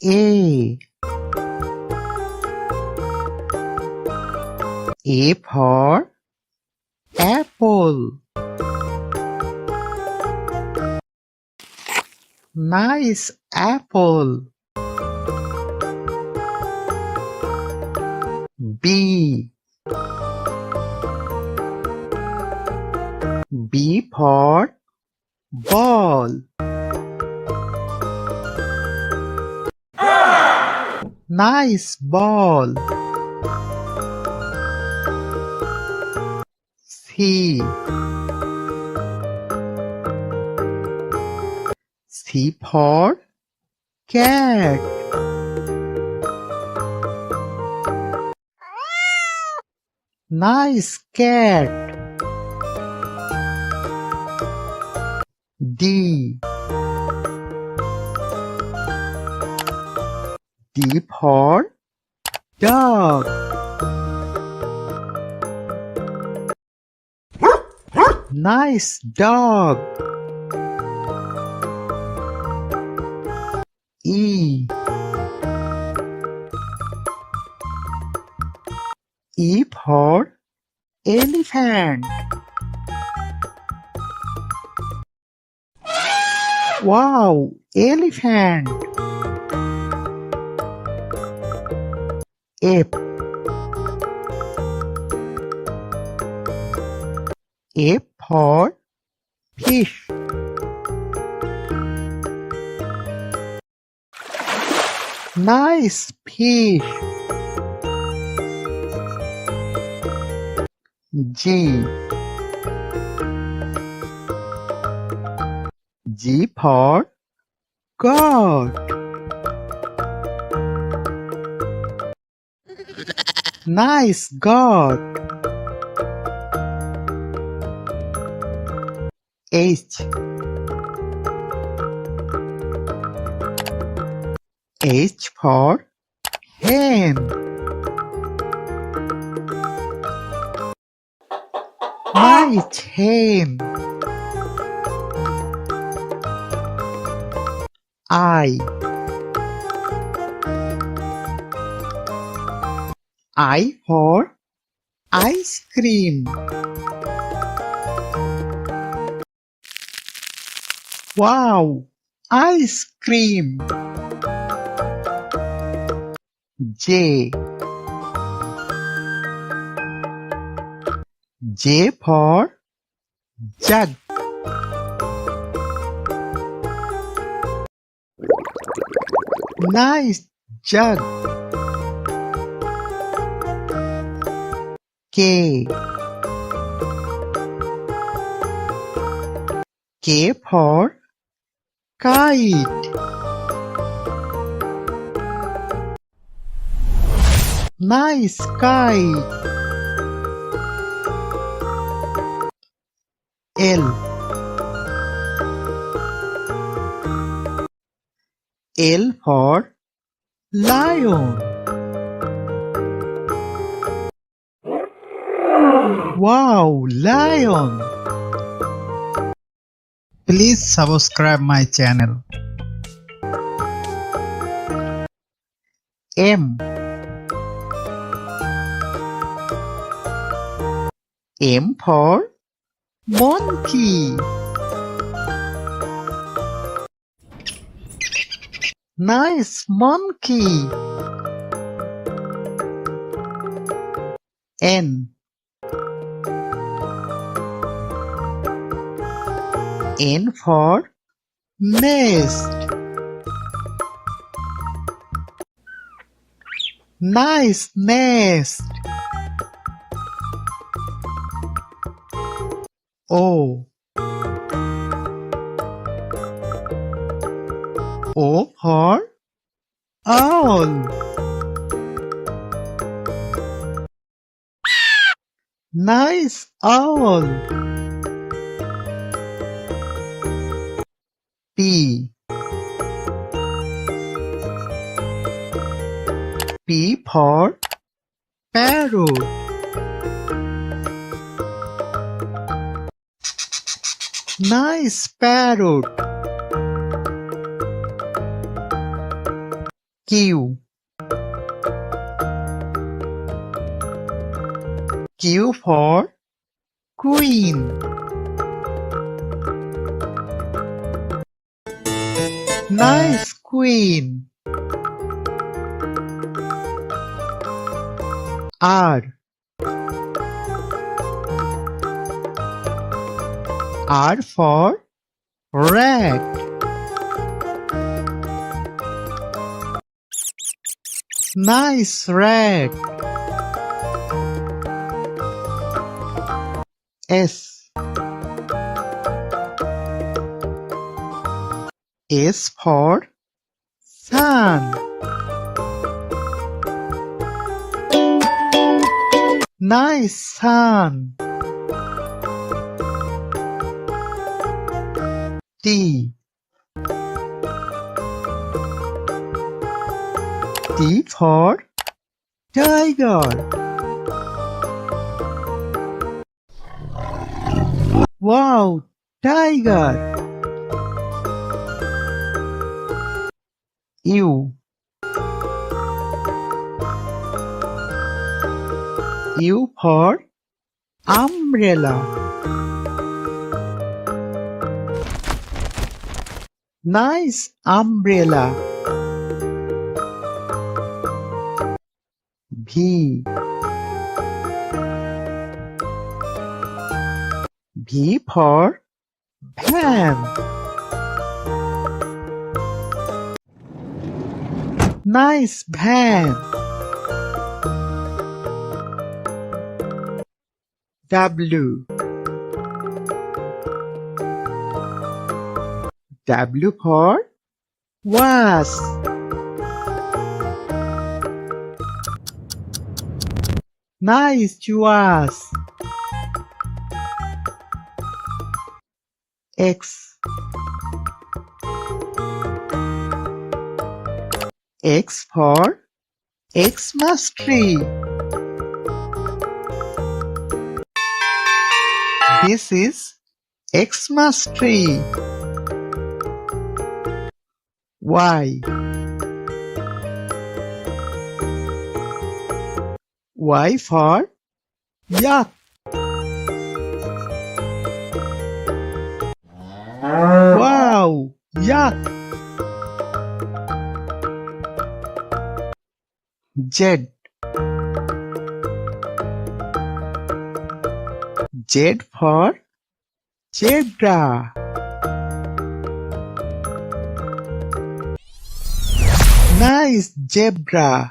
A. A for apple. Nice apple. B. B for ball. Nice ball. C. C for cat. Nice cat. D. D for dog. Nice dog. E. E for elephant. Wow, elephant. F. F for fish. Nice fish. G. G for goat. Nice goat. H. H for hen. Nice hen. I. I for ice cream. Wow, ice cream. J. J for jug. Nice jug. K. K for kite. Nice kite. L. L for lion. Wow, lion. Please subscribe my channel. M. M for monkey. Nice monkey. N. N for nest. Nice nest. O. O for owl. Nice owl. P. P for parrot. Nice parrot. Q. Q for Queen. Nice queen. R. R for rat. Nice rat. S. S for sun. Nice sun. T. T for tiger. Wow, tiger. U. U for umbrella. Nice umbrella. V. V for van. Nice van. W. W for wasp. Nice wasp. X. X for Xmas tree. This is Xmas tree. Y. Y for yak. Wow, yak. Z. Z for zebra. Nice zebra.